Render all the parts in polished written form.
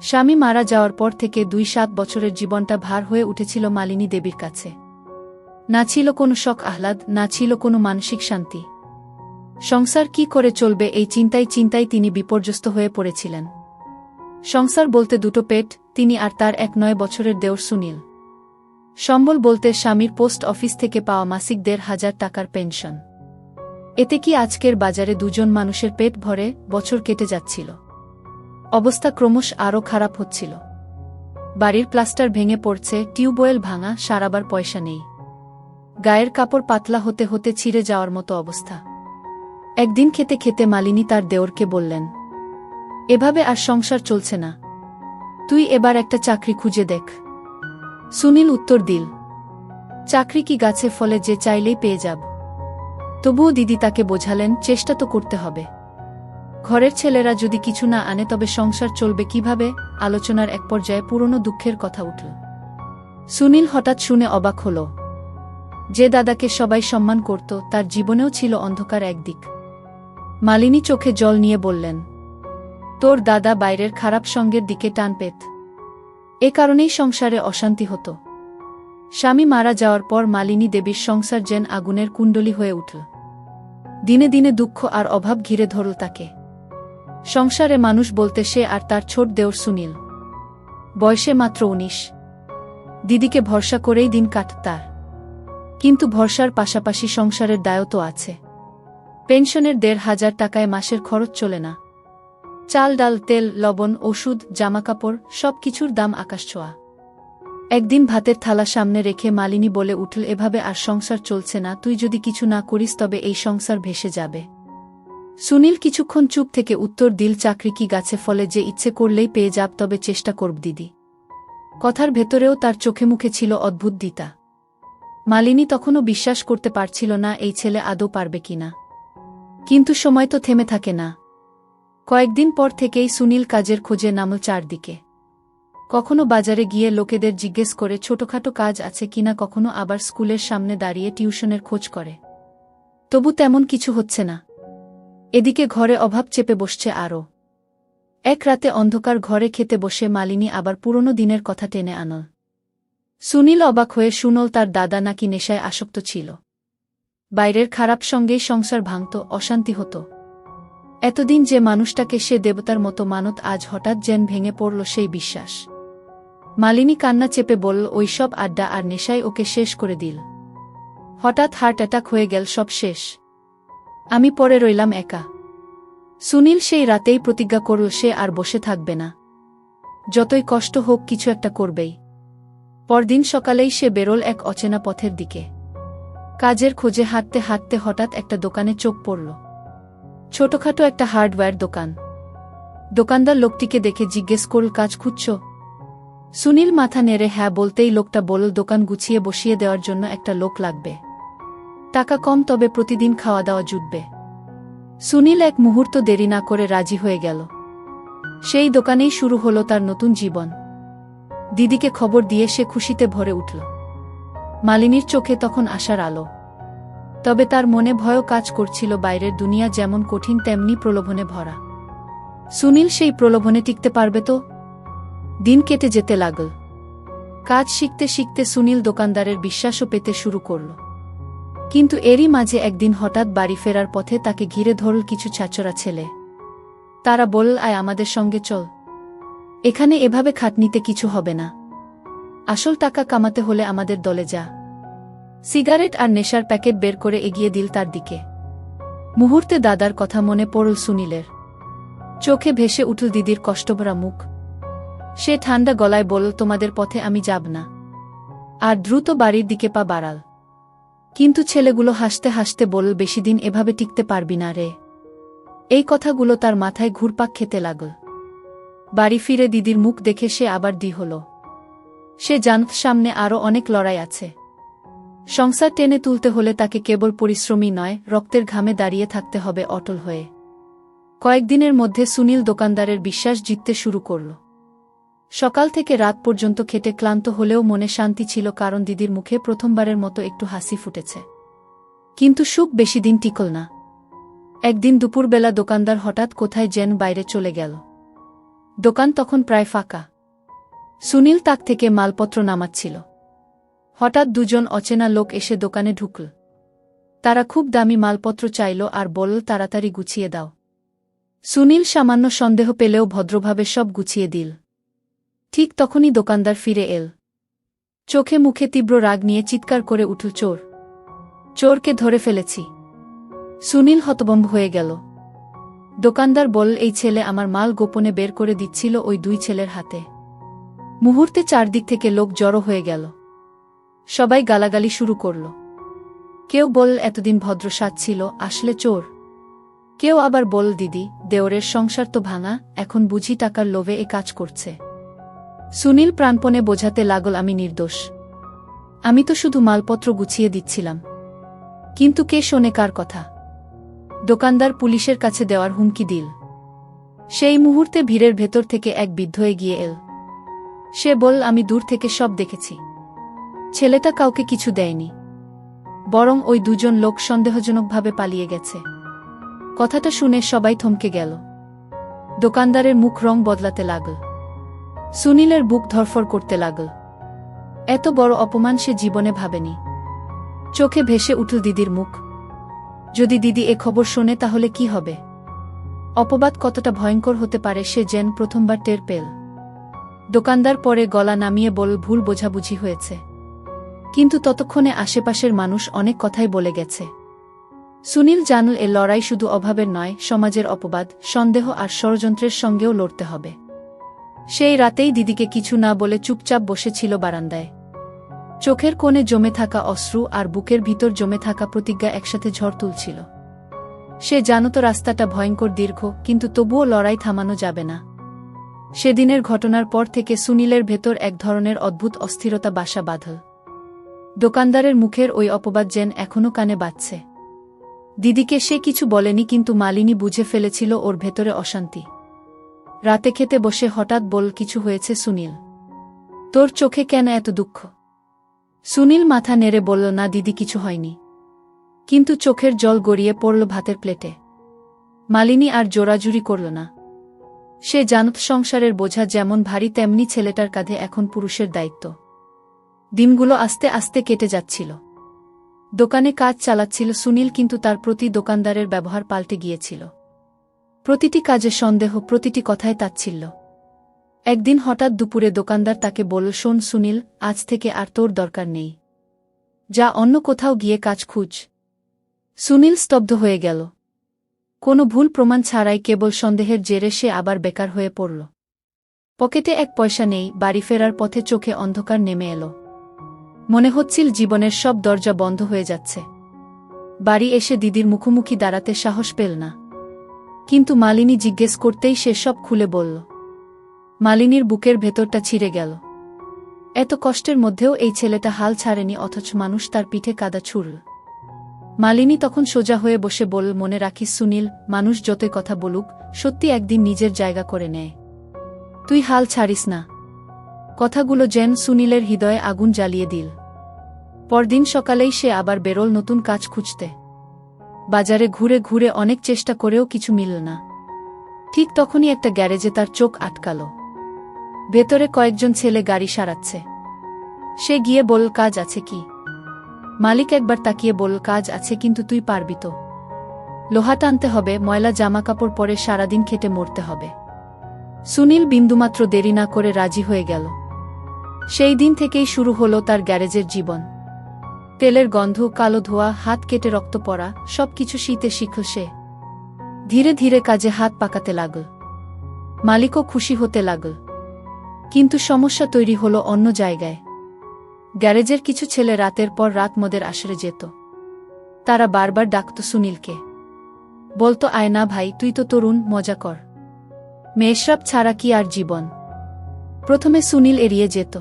স্বামী মারা যাওয়ার পর থেকে ২-৭ বছরের জীবনটা ভার হয়ে উঠেছিল মালিনী দেবীর কাছে। না ছিল কোনো শখ আহ্লাদ, না ছিল কোনো মানসিক শান্তি। সংসার কি করে চলবে এই চিন্তায় তিনি বিপর্যস্ত হয়ে পড়েছিলেন। সংসার বলতে দুটো পেট, তিনি আর তার ১-৯ বছরের দেওর সুনীল। সম্বল বলতে স্বামীর পোস্ট অফিস থেকে পাওয়া মাসিক ১,৫০০ টাকার পেনশন। এতে কি আজকের বাজারে দুজন মানুষের পেট ভরে বছর কেটে যাচ্ছিল। অবস্থা ক্রমশ আরও খারাপ হচ্ছিল। বাড়ির প্লাস্টার ভেঙে পড়ছে, টিউবওয়েল ভাঙা, সারাবার পয়সা নেই। গায়ের কাপড় পাতলা হতে হতে ছিঁড়ে যাওয়ার মতো অবস্থা। একদিন খেতে খেতে মালিনী তার দেওরকে বললেন, এভাবে আর সংসার চলছে না, তুই এবার একটা চাকরি খুঁজে দেখ। সুনীল উত্তর দিল, চাকরি কি গাছে ফলে যে চাইলেই পেয়ে যাব। তবুও দিদি তাকে বোঝালেন, চেষ্টা তো করতে হবে। ঘরের ছেলেরা যদি কিছু না আনে তবে সংসার চলবে কিভাবে। আলোচনার এক পর্যায়ে পুরনো দুঃখের কথা উঠল। সুনীল হঠাৎ শুনে অবাক হল, যে দাদাকে সবাই সম্মান করত তার জীবনেও ছিল অন্ধকার একদিক। মালিনী চোখে জল নিয়ে বললেন, তোর দাদা বাইরের খারাপ সঙ্গের দিকে টান পেত, এ কারণেই সংসারে অশান্তি হতো। স্বামী মারা যাওয়ার পর মালিনী দেবীর সংসার যেন আগুনের কুণ্ডলী হয়ে উঠল। দিনে দিনে দুঃখ আর অভাব ঘিরে ধরল তাকে। সংসারে মানুষ বলতে সে আর তার ছোট দেওর সুনীল। বয়সে মাত্র ১৯। দিদিকে ভরসা করেই দিন কাটত তার। কিন্তু ভরসার পাশাপাশি সংসারের দায়ও তো আছে। পেনশনের ১,৫০০ টাকায় মাসের খরচ চলে না। চাল, ডাল, তেল, লবণ, ওষুধ, জামাকাপড় সবকিছুর দাম আকাশছোঁয়া। একদিন ভাতের থালা সামনে রেখে মালিনী বলে উঠল, এভাবে আর সংসার চলছে না, তুই যদি কিছু না করিস তবে এই সংসার ভেসে যাবে। সুনীল কিছুক্ষণ চুপ থেকে উত্তর দিল, চাকরি কি গাছে ফলে যে ইচ্ছে করলেই পেয়ে যাব, তবে চেষ্টা করব দিদি। কথার ভেতরেও তার চোখে মুখে ছিল অদ্ভুত দ্বিধা। মালিনী তখনও বিশ্বাস করতে পারছিল না এই ছেলে আদৌ পারবে কিনা। কিন্তু সময় তো থেমে থাকে না। কয়েকদিন পর থেকেই সুনীল কাজের খোঁজে নামল চারদিকে। কখনো বাজারে গিয়ে লোকেদের জিজ্ঞেস করে ছোটখাটো কাজ আছে কিনা, কখনো আবার স্কুলের সামনে দাঁড়িয়ে টিউশনের খোঁজ করে। তবু তেমন কিছু হচ্ছে না। এদিকে ঘরে অভাব চেপে বসছে আরও। এক রাতে অন্ধকার ঘরে খেতে বসে মালিনী আবার পুরনো দিনের কথা টেনে আনল। সুনীল অবাক হয়ে শুনল তার দাদা নাকি নেশায় আসক্ত ছিল। বাইরের খারাপ সঙ্গেই সংসার ভাঙত, অশান্তি হতো। এতদিন যে মানুষটাকে সে দেবতার মতো মানত, আজ হঠাৎ যেন ভেঙে পড়ল সেই বিশ্বাস। মালিনী কান্না চেপে বলল, ওইসব আড্ডা আর নেশায় ওকে শেষ করে দিল। হঠাৎ হার্ট অ্যাটাক হয়ে গেল, সব শেষ। আমি পড়ে রইলাম একা। সুনীল সেই রাতেই প্রতিজ্ঞা করল সে আর বসে থাকবে না। যতই কষ্ট হোক কিছু একটা করবেই। পরদিন সকালেই সে বেরোল এক অচেনা পথের দিকে। কাজের খোঁজে হাঁটতে হাঁটতে হঠাৎ একটা দোকানে চোখ পড়ল। ছোটখাটো একটা হার্ডওয়্যার দোকান। দোকানদার লোকটিকে দেখে জিজ্ঞেস করল, কাজ খুঁজছ? সুনীল মাথা নেড়ে হ্যাঁ বলতেই লোকটা বলল, দোকান গুছিয়ে বসিয়ে দেওয়ার জন্য একটা লোক লাগবে। টাকা কম, তবে প্রতিদিন খাওয়া দাওয়া জুটবে। সুনীল এক মুহূর্ত দেরি না করে রাজি হয়ে গেল। সেই দোকানেই শুরু হলো তার নতুন জীবন। দিদিকে খবর দিয়ে সে খুশিতে ভরে উঠল। মালিনীর চোখে তখন আশার আলো। তবে তার মনে ভয়ও কাজ করছিল, বাইরের দুনিয়া যেমন কঠিন তেমনি প্রলোভনে ভরা। সুনীল সেই প্রলোভনে টিকতে পারবে তো? দিন কেটে যেতে লাগল। কাজ শিখতে শিখতে সুনীল দোকানদারের বিশ্বাসও পেতে শুরু করল। কিন্তু এরই মাঝে একদিন হঠাৎ বাড়ি ফেরার পথে তাকে ঘিরে ধরল কিছু ছাচরা ছেলে। তারা বলল, আয় আমাদের সঙ্গে চল। এখানে এভাবে খাটনিতে কিছু হবে না। আসল টাকা কামাতে হলে আমাদের দলে যা। সিগারেট আর নেশার প্যাকেট বের করে এগিয়ে দিল তার দিকে। মুহূর্তে দাদার কথা মনে পড়ল সুনীলের। চোখে ভেসে উঠল দিদির কষ্টভরা মুখ। সে ঠান্ডা গলায় বলল, তোমাদের পথে আমি যাব না। আর দ্রুত বাড়ির দিকে পা বাড়াল। কিন্তু ছেলেগুলো হাসতে হাসতে বলল, বেশিদিন এভাবে টিকতে পারবি না রে। এই কথাগুলো তার মাথায় ঘুরপাক খেতে লাগল। বাড়ি ফিরে দিদির মুখ দেখে সে আবার দ্বিধা হল। সে জানত সামনে আরও অনেক লড়াই আছে। সংসার টেনে তুলতে হলে তাকে কেবল পরিশ্রমী নয়, রক্তের ঘামে দাঁড়িয়ে থাকতে হবে অটল হয়ে। কয়েকদিনের মধ্যে সুনীল দোকানদারের বিশ্বাস জিততে শুরু করল। সকাল থেকে রাত পর্যন্ত খেটে ক্লান্ত হলেও মনে শান্তি ছিল, কারণ দিদির মুখে প্রথমবারের মতো একটু হাসি ফুটেছে। কিন্তু সুখ বেশি দিন টিকল না। একদিন দুপুরবেলা দোকানদার হঠাৎ কোথায় যেন বাইরে চলে গেল। দোকান তখন প্রায় ফাঁকা। সুনীল তাক থেকে মালপত্র নামাচ্ছিল। হঠাৎ দুজন অচেনা লোক এসে দোকানে ঢুকল। তারা খুব দামি মালপত্র চাইল আর বলল তাড়াতাড়ি গুছিয়ে দাও। সুনীল সামান্য সন্দেহ পেলেও ভদ্রভাবে সব গুছিয়ে দিল। ঠিক তখনই দোকানদার ফিরে এল। চোখে মুখে তীব্র রাগ নিয়ে চিৎকার করে উঠল, চোর! চোরকে ধরে ফেলেছি! সুনীল হতভম্ব হয়ে গেল। দোকানদার বলল, এই ছেলে আমার মাল গোপনে বের করে দিচ্ছিল ওই দুই ছেলের হাতে। মুহূর্তে চারদিক থেকে লোক জড়ো হয়ে গেল। সবাই গালাগালি শুরু করল। কেউ বলল, এতদিন ভদ্র সাজছিল, আসলে চোর। কেউ আবার বলল, দিদি, দেওরের সংসার তো ভাঙা, এখন বুঝি টাকার লোভে এ কাজ করছে। সুনীল প্রাণপণে বোঝাতে লাগল, আমি নির্দোষ। আমি তো শুধু মালপত্র গুছিয়ে দিচ্ছিলাম। কিন্তু কে শোনে কার কথা? দোকানদার পুলিশের কাছে দেওয়ার হুমকি দিল। সেই মুহূর্তে ভিড়ের ভেতর থেকে এক বৃদ্ধ এগিয়ে এল। সে বলল, আমি দূর থেকে সব দেখেছি। ছেলেটা কাউকে কিছু দেয়নি, বরং ওই দুজন লোক সন্দেহজনকভাবে পালিয়ে গেছে। কথাটা শুনে সবাই থমকে গেল। দোকানদারের মুখ রং বদলাতে লাগল। সুনীলের বুক ধরফর করতে লাগল। এত বড় অপমান সে জীবনে ভাবেনি। চোখে ভেসে উঠল দিদির মুখ। যদি দিদি এ খবর শোনে তাহলে কি হবে? অপবাদ কতটা ভয়ঙ্কর হতে পারে সে যেন প্রথমবার টের পেল। দোকানদার পরে গলা নামিয়ে বলল, ভুল বোঝাবুঝি হয়েছে। কিন্তু ততক্ষণে আশেপাশের মানুষ অনেক কথাই বলে গেছে। সুনীল জানল এ লড়াই শুধু অভাবের নয়, সমাজের অপবাদ, সন্দেহ আর ষড়যন্ত্রের সঙ্গেও লড়তে হবে। সেই রাতেই দিদিকে কিছু না বলে চুপচাপ বসেছিল বারান্দায়। চোখের কোণে জমে থাকা অশ্রু আর বুকের ভিতর জমে থাকা প্রতিজ্ঞা একসাথে ঝড় তুলছিল। সে জানত রাস্তাটা ভয়ঙ্কর দীর্ঘ, কিন্তু তবুও লড়াই থামানো যাবে না। সেদিনের ঘটনার পর থেকে সুনীলের ভেতর এক ধরনের অদ্ভুত অস্থিরতা বাসা বাঁধল। দোকানদারের মুখের ওই অপবাদ যেন এখনও কানে বাজছে। দিদিকে সে কিছু বলেনি, কিন্তু মালিনী বুঝে ফেলেছিল ওর ভেতরে অশান্তি। রাতে খেতে বসে হঠাৎ বলল, কিছু হয়েছে সুনীল? তোর চোখে কেন এত দুঃখ? সুনীল মাথা নেড়ে বলল, না দিদি, কিছু হয়নি। কিন্তু চোখের জল গড়িয়ে পড়ল ভাতের প্লেটে। মালিনী আর জোরাজুরি করল না। সে জানত সংসারের বোঝা যেমন ভারী তেমনি ছেলেটার কাঁধে এখন পুরুষের দায়িত্ব। দিনগুলো আস্তে আস্তে কেটে যাচ্ছিল। দোকানে কাজ চালাচ্ছিল সুনীল, কিন্তু তার প্রতি দোকানদারের ব্যবহার পাল্টে গিয়েছিল। প্রতিটি কাজে সন্দেহ, প্রতিটি কথায় তাচ্ছিল্য। একদিন হঠাৎ দুপুরে দোকানদার তাকে বলল, শোন সুনীল, আজ থেকে আর তোর দরকার নেই। যা অন্য কোথাও গিয়ে কাজ খুঁজ। সুনীল স্তব্ধ হয়ে গেল। কোনো ভুল প্রমাণ ছাড়াই কেবল সন্দেহের জেরে সে আবার বেকার হয়ে পড়ল। পকেটে এক পয়সা নেই, বাড়ি ফেরার পথে চোখে অন্ধকার নেমে এলো। মনে হচ্ছিল জীবনের সব দরজা বন্ধ হয়ে যাচ্ছে। বাড়ি এসে দিদির মুখোমুখি দাঁড়াতে সাহস পেল না। কিন্তু মালিনী জিজ্ঞেস করতেই সে সব খুলে বলল। মালিনীর বুকের ভেতরটা ছিঁড়ে গেল। এত কষ্টের মধ্যেও এই ছেলেটা হাল ছাড়েনি, অথচ মানুষ তার পিঠে কাদা ছুড়ল। মালিনী তখন সোজা হয়ে বসে বলল, মনে রাখিস সুনীল, মানুষ যতই কথা বলুক, সত্যি একদিন নিজের জায়গা করে নেয়। তুই হাল ছাড়িস না। কথাগুলো যেন সুনীলের হৃদয়ে আগুন জ্বালিয়ে দিল। পরদিন সকালেই সে আবার বেরোল নতুন কাজ খুঁজতে। বাজারে ঘুরে ঘুরে অনেক চেষ্টা করেও কিছু মিলল না। ঠিক তখনই একটা গ্যারেজে তার চোখ আটকাল। ভেতরে কয়েকজন ছেলে গাড়ি সারাচ্ছে। সে গিয়ে বলল, কাজ আছে কি? মালিক একবার তাকিয়ে বলল, কাজ আছে, কিন্তু তুই পারবি তো? লোহা টানতে হবে, ময়লা জামাকাপড় পরে সারাদিন খেটে মরতে হবে। সুনীল বিন্দুমাত্র দেরি না করে রাজি হয়ে গেল। সেই দিন থেকেই শুরু হলো তার গ্যারেজের জীবন। তেলের গন্ধ, কালো ধোয়া, হাত কেটে রক্ত পড়া, সবকিছু শীতে শিখল সে। ধীরে ধীরে কাজে হাত পাকাতে লাগল। মালিকও খুশি হতে লাগল। কিন্তু সমস্যা তৈরি হলো অন্য জায়গায়। গ্যারেজের কিছু ছেলে রাতের পর রাত মদের আসরে যেত। তারা বারবার ডাকত সুনীলকে। বলতো, আয় না ভাই, তুই তো তরুণ, মজা কর। মেয়েসব ছাড়া কি আর জীবন? প্রথমে সুনীল এড়িয়ে যেত,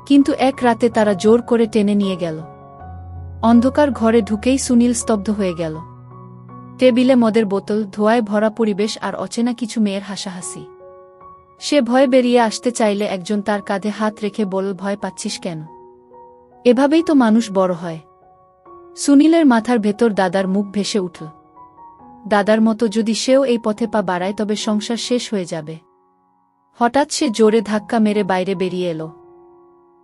কিন্তু এক রাতে তারা জোর করে টেনে নিয়ে গেল। অন্ধকার ঘরে ঢুকেই সুনীল স্তব্ধ হয়ে গেল। টেবিলে মদের বোতল, ধোঁয়ায় ভরা পরিবেশ আর অচেনা কিছু মেয়ের হাসাহাসি। সে ভয়ে বেরিয়ে আসতে চাইলে একজন তার কাঁধে হাত রেখে বলল, ভয় পাচ্ছিস কেন? এভাবেই তো মানুষ বড় হয়। সুনীলের মাথার ভেতর দাদার মুখ ভেসে উঠল। দাদার মতো যদি সেও এই পথে পা বাড়ায় তবে সংসার শেষ হয়ে যাবে। হঠাৎ সে জোরে ধাক্কা মেরে বাইরে বেরিয়ে এলো।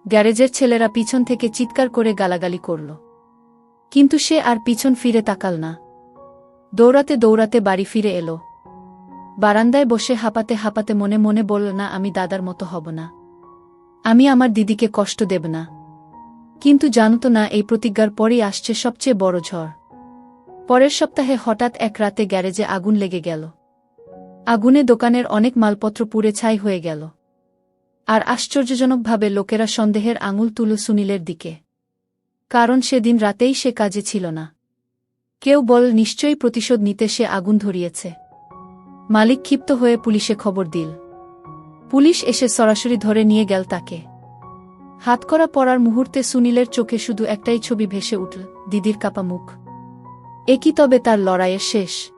গ্যারেজের ছেলেরা পিছন থেকে চিৎকার করে গালাগালি করল। কিন্তু সে আর পিছন ফিরে তাকাল না। দৌড়াতে দৌড়াতে বাড়ি ফিরে এলো। বারান্দায় বসে হাঁপাতে হাঁপাতে মনে মনে বলল, না, আমি দাদার মতো হব না। আমি আমার দিদিকে কষ্ট দেব না। কিন্তু জানত না এই প্রতিজ্ঞার পরই আসছে সবচেয়ে বড় ঝড়। পরের সপ্তাহে হঠাৎ এক রাতে গ্যারেজে আগুন লেগে গেল। আগুনে দোকানের অনেক মালপত্র পুড়ে ছাই হয়ে গেল। আর আশ্চর্যজনকভাবে লোকেরা সন্দেহের আঙুল তুলল সুনীলের দিকে। কারণ সেদিন রাতেই সে কাজে ছিল না। কেউ বল, নিশ্চয়ই প্রতিশোধ নিতে সে আগুন ধরিয়েছে। মালিক ক্ষিপ্ত হয়ে পুলিশে খবর দিল। পুলিশ এসে সরাসরি ধরে নিয়ে গেল তাকে। হাতকড়া পরার মুহূর্তে সুনীলের চোখে শুধু একটাই ছবি ভেসে উঠল, দিদির কাপা মুখ। এ কি তবে তার লড়াইয়ের শেষ?